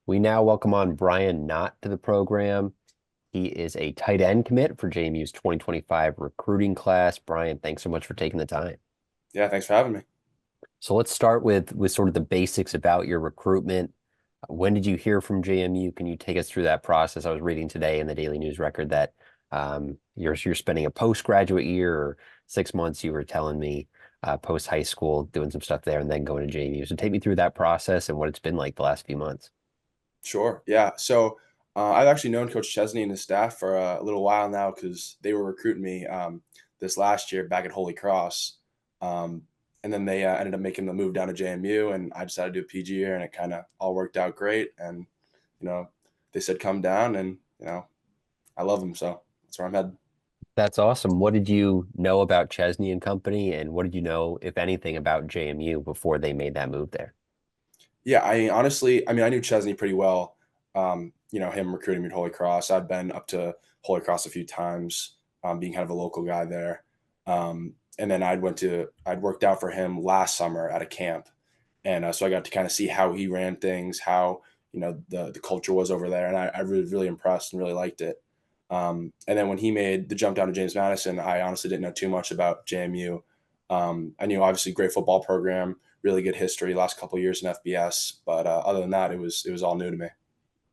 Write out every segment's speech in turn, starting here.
We now welcome on Brian Hnat to the program. He is a tight end commit for JMU's 2025 recruiting class. Brian, thanks so much for taking the time. Yeah, thanks for having me. So let's start with sort of the basics about your recruitment. When did you hear from JMU? Can you take us through that process? I was reading today in the Daily News Record that you're spending a postgraduate year or 6 months, you were telling me, post high school, doing some stuff there and then going to JMU. So take me through that process and what it's been like the last few months. Sure. Yeah. I've actually known Coach Chesney and his staff for a little while now because they were recruiting me this last year back at Holy Cross. Um, and then they ended up making the move down to JMU, and I decided to do a PG year, and it kind of all worked out great. And, you know, they said come down, and, I love them. So that's where I'm headed. That's awesome. What did you know about Chesney and Company, and what did you know, if anything, about JMU before they made that move there? Yeah, I knew Chesney pretty well. Him recruiting me to Holy Cross. I've been up to Holy Cross a few times, being kind of a local guy there. And then I'd worked out for him last summer at a camp. And so I got to kind of see how he ran things, how, the culture was over there. And I really, really impressed and really liked it. And then when he made the jump down to James Madison, I honestly didn't know too much about JMU. I knew obviously great football program, really good history last couple of years in FBS, but other than that, it was all new to me.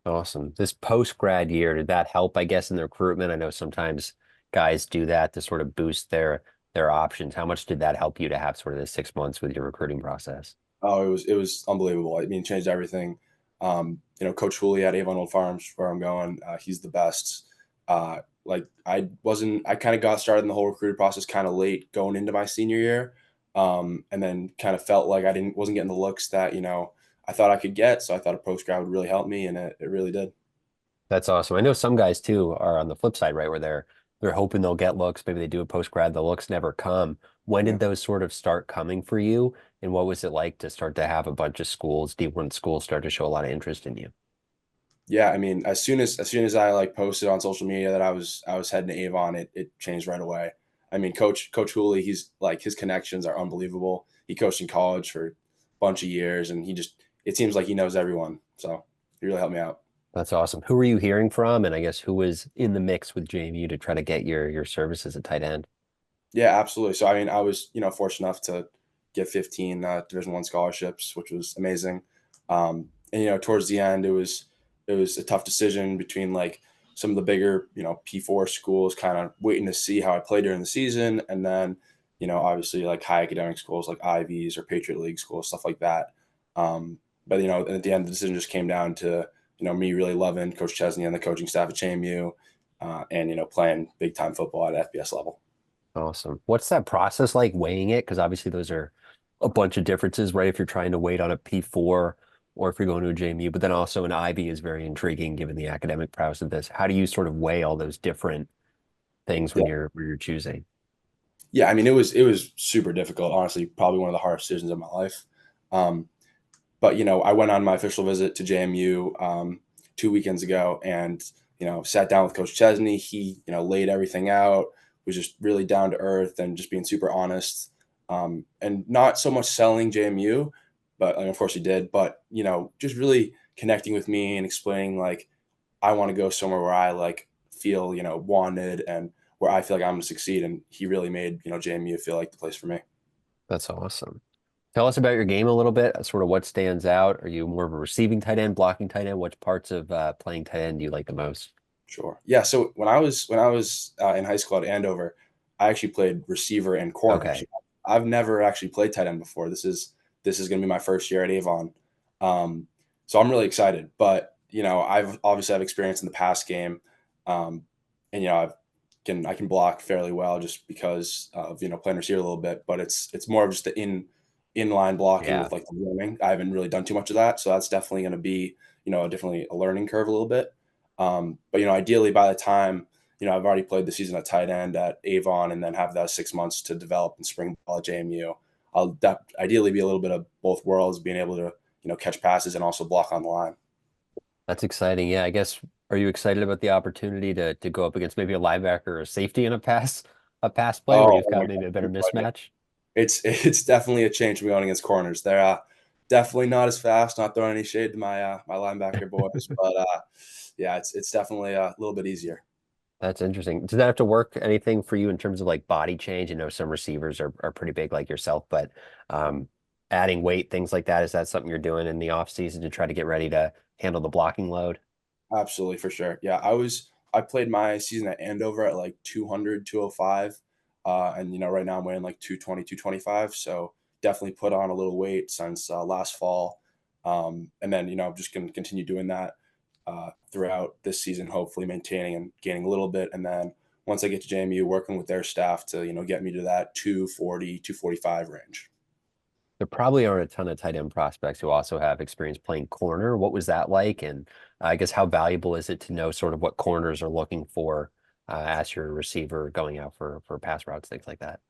Awesome. This post-grad year, did that help, I guess, in the recruitment? I know sometimes guys do that to sort of boost their options. How much did that help you to have sort of the 6 months with your recruiting process? Oh, it was unbelievable. I mean, it changed everything. Coach Hooley at Avon Old Farms, where I'm going, he's the best. I kind of got started in the whole recruiting process kind of late going into my senior year, and then kind of felt like I wasn't getting the looks that I thought I could get. So I thought a post grad would really help me, and it really did. That's awesome. I know some guys too are on the flip side, right, where they're hoping they'll get looks. Maybe they do a post-grad, the looks never come. When did Yeah. those sort of start coming for you? And what was it like to start to have a bunch of schools, D1 schools start to show a lot of interest in you? Yeah, I mean, as soon as I like posted on social media that I was heading to Avon, it changed right away. I mean, Coach Hooley, he's like his connections are unbelievable. He coached in college for a bunch of years, and it seems like he knows everyone. So he really helped me out. That's awesome. Who were you hearing from? And I guess who was in the mix with JMU to try to get your services at tight end? Yeah, absolutely. So I mean, I was fortunate enough to get 15 Division I scholarships, which was amazing. And towards the end, it was a tough decision between like some of the bigger P4 schools, kind of waiting to see how I played during the season, and then obviously like high academic schools like Ivies or Patriot League schools, stuff like that. But at the end, the decision just came down to me really loving Coach Chesney and the coaching staff at JMU, and playing big time football at FBS level. Awesome. What's that process like weighing it? Because obviously those are a bunch of differences, right? If you're trying to wait on a P4 or if you're going to a JMU, but then also an IB is very intriguing given the academic prowess of this. How do you sort of weigh all those different things when you're choosing? Yeah, I mean, it was super difficult. Honestly, probably one of the hardest decisions of my life. Um, but I went on my official visit to JMU 2 weekends ago, and sat down with Coach Chesney. He laid everything out. Was just really down to earth and just being super honest, and not so much selling JMU, but of course he did. But just really connecting with me and explaining like I want to go somewhere where I like feel wanted and where I feel like I'm going to succeed. And he really made JMU feel like the place for me. That's awesome. Tell us about your game a little bit, sort of what stands out. Are you more of a receiving tight end, blocking tight end? Which parts of playing tight end do you like the most? Sure. Yeah. So when I was in high school at Andover, I actually played receiver and corner. So Okay. I've never actually played tight end before. This is going to be my first year at Avon. Um, so I'm really excited. But I've obviously have experience in the pass game, um, and I can block fairly well just because of playing receiver a little bit. But it's more of just the inline blocking Yeah. with like the running. I haven't really done too much of that, so that's definitely going to be definitely a learning curve a little bit. But ideally by the time I've already played the season at tight end at Avon, and then have that 6 months to develop in spring ball at JMU. Ideally be a little bit of both worlds, being able to catch passes and also block on the line. That's exciting. Yeah, I guess are you excited about the opportunity to go up against maybe a linebacker or a safety in a pass play where Oh, you've oh my got God, maybe a better you're right. mismatch? It's definitely a change from going against corners. They're Definitely not as fast. Not throwing any shade to my linebacker boys, but yeah, it's definitely a little bit easier. That's interesting. Does that have to work anything for you in terms of like body change? I know some receivers are pretty big like yourself, but um, adding weight, things like that, is that something you're doing in the off season to try to get ready to handle the blocking load? Absolutely, for sure. Yeah, I played my season at Andover at like 200, 205. And right now I'm weighing like 220, 225. So definitely put on a little weight since last fall. And then, I'm just going to continue doing that throughout this season, hopefully maintaining and gaining a little bit. And then once I get to JMU, working with their staff to, get me to that 240, 245 range. There probably aren't a ton of tight end prospects who also have experience playing corner. What was that like? And I guess how valuable is it to know sort of what corners are looking for as your receiver going out for pass routes, things like that?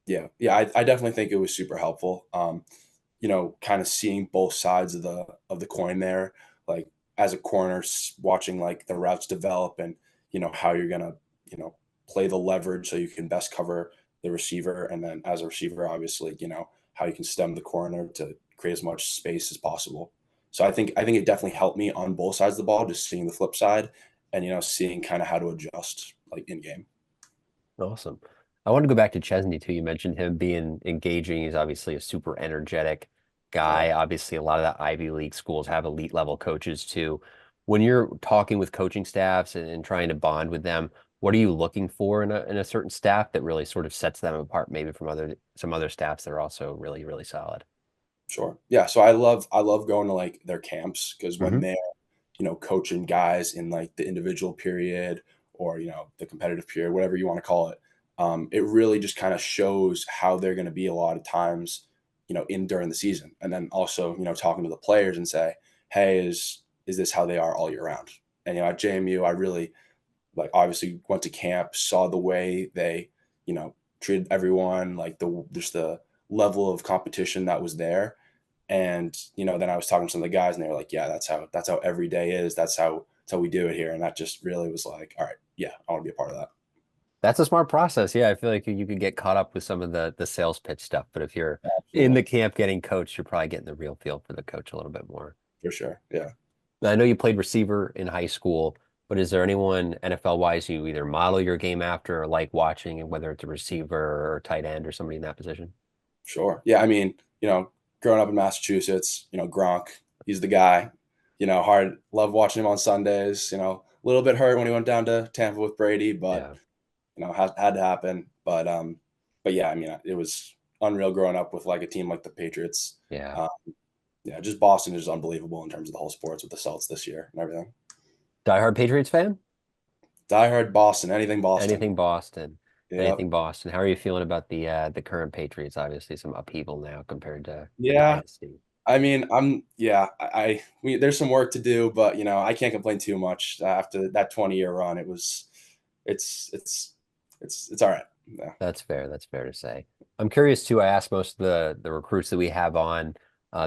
Yeah. Yeah. I definitely think it was super helpful. Kind of seeing both sides of the coin there, like as a corner, watching like the routes develop and how you're gonna play the leverage so you can best cover the receiver, and then as a receiver, obviously, how you can stem the corner to create as much space as possible. So I think it definitely helped me on both sides of the ball, just seeing the flip side and seeing kind of how to adjust like in game. Awesome. I want to go back to Chesney too. You mentioned him being engaging. He's obviously a super energetic Yeah, guy. Obviously, a lot of the Ivy League schools have elite level coaches too. When you're talking with coaching staffs and trying to bond with them, what are you looking for in a certain staff that really sort of sets them apart maybe from some other staffs that are also really, really solid? sure. Yeah, so I love going to like their camps because when Hmm. they're coaching guys in like the individual period or the competitive period, whatever you want to call it. It really just kind of shows how they're going to be a lot of times, in during the season, and then also talking to the players and say, hey, is this how they are all year round? And at JMU, I really like obviously went to camp, saw the way they treated everyone, like the just the level of competition that was there. And then I was talking to some of the guys, and they were like, "Yeah, that's how every day is. That's how we do it here." And that just really was like, "All right, yeah, I want to be a part of that." That's a smart process. Yeah, I feel like you could get caught up with some of the sales pitch stuff, but if you're in Absolutely, the camp getting coached, you're probably getting the real feel for the coach a little bit more. for sure. Yeah. Now, I know you played receiver in high school, but is there anyone NFL wise you either model your game after or like watching, and whether it's a receiver or tight end or somebody in that position? Sure. Yeah. I mean, growing up in Massachusetts, Gronk, he's the guy. Hard. Love watching him on Sundays. A little bit hurt when he went down to Tampa with Brady, but Yeah. had to happen. But yeah, I mean, it was unreal growing up with like a team like the Patriots. Yeah. Uh, yeah, just Boston is unbelievable in terms of the whole sports with the Celts this year and everything. Diehard Patriots fan? Diehard Boston, anything Boston. Anything Boston. Yep. Anything Boston. How are you feeling about the current Patriots? Obviously some upheaval now compared to the Yeah. dynasty. I mean, yeah, there's some work to do, but I can't complain too much after that 20-year run. It's it's all right. Yeah. That's fair. That's fair to say. I'm curious too. I asked most of the recruits that we have on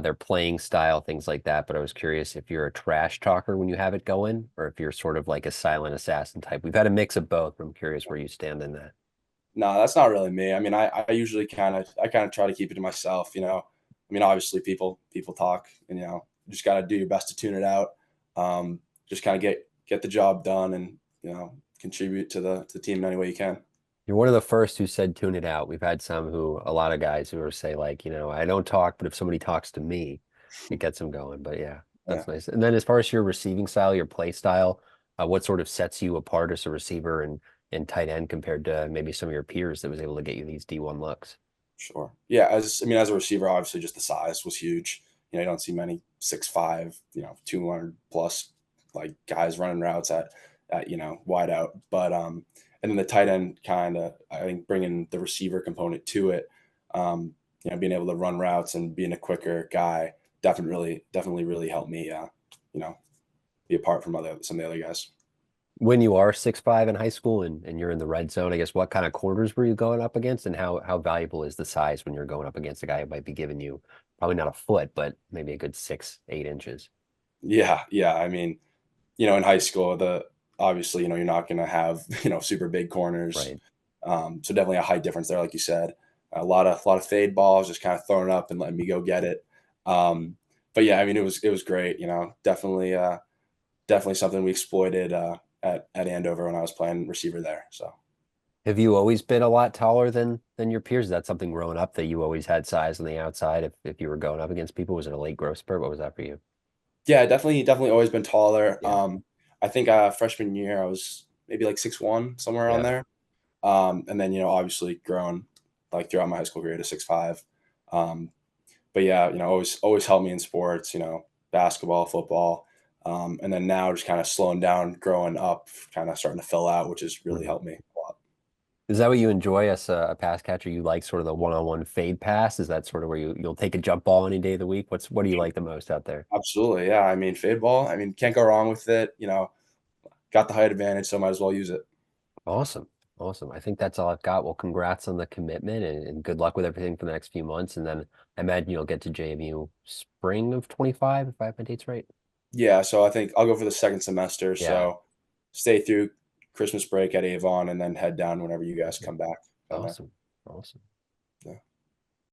their playing style, things like that. But I was curious if you're a trash talker when you have it going, or if you're sort of like a silent assassin type. We've had a mix of both, but I'm curious where you stand in that. No, that's not really me. I mean, I usually kind of try to keep it to myself. I mean, obviously people talk, and you just got to do your best to tune it out. Just kind of get the job done, and contribute to the team in any way you can. You're one of the first who said tune it out. We've had some who, a lot of guys who are say like, I don't talk, but if somebody talks to me, it gets them going. But yeah, Yeah. that's nice. And then as far as your receiving style, your play style, what sort of sets you apart as a receiver and tight end compared to maybe some of your peers that was able to get you these D1 looks? Sure. Yeah, as a receiver, obviously just the size was huge. You don't see many 6'5", 200 plus like guys running routes at wide out. But and then the tight end kind of, I think, bringing the receiver component to it, being able to run routes and being a quicker guy definitely really helped me you know, be apart from some of the other guys. When you are 6'5" in high school and you're in the red zone, I guess what kind of corners were you going up against, and how valuable is the size when you're going up against a guy who might be giving you probably not a foot, but maybe a good 6, 8 inches? Yeah, yeah. I mean, in high school, the obviously, you're not going to have, super big corners. Right. So definitely a height difference there, like you said. A lot of fade balls, just kind of throwing it up and letting me go get it. but yeah, I mean, it was great. Definitely something we exploited at Andover when I was playing receiver there. So Have you always been a lot taller than your peers? Is that something growing up that you always had size on the outside if you were going up against people? Was it a late growth spurt? What was that for you? yeah, definitely always been taller. Yeah. I think freshman year I was maybe like 6'1", somewhere around Yeah. there. And then obviously grown like throughout my high school career to 6'5". Um, but yeah, always helped me in sports. Basketball, football, and then now just kind of slowing down, growing up, kind of starting to fill out, which has really Mhm. helped me a lot. Is that what you enjoy as a pass catcher? You like sort of the one-on-one fade pass? Is that sort of where you'll take a jump ball any day of the week? What do you like the most out there? Absolutely, yeah. I mean, fade ball. I mean, can't go wrong with it. Got the height advantage, so might as well use it. Awesome. Awesome. I think that's all I've got. Well, congrats on the commitment and good luck with everything for the next few months. And then I imagine you'll get to JMU spring of 25, if I have my dates right. Yeah, so I think I'll go for the second semester. Yeah. So stay through Christmas break at Avon, and then head down whenever you guys Okay. come back down there. Awesome. Awesome. Yeah.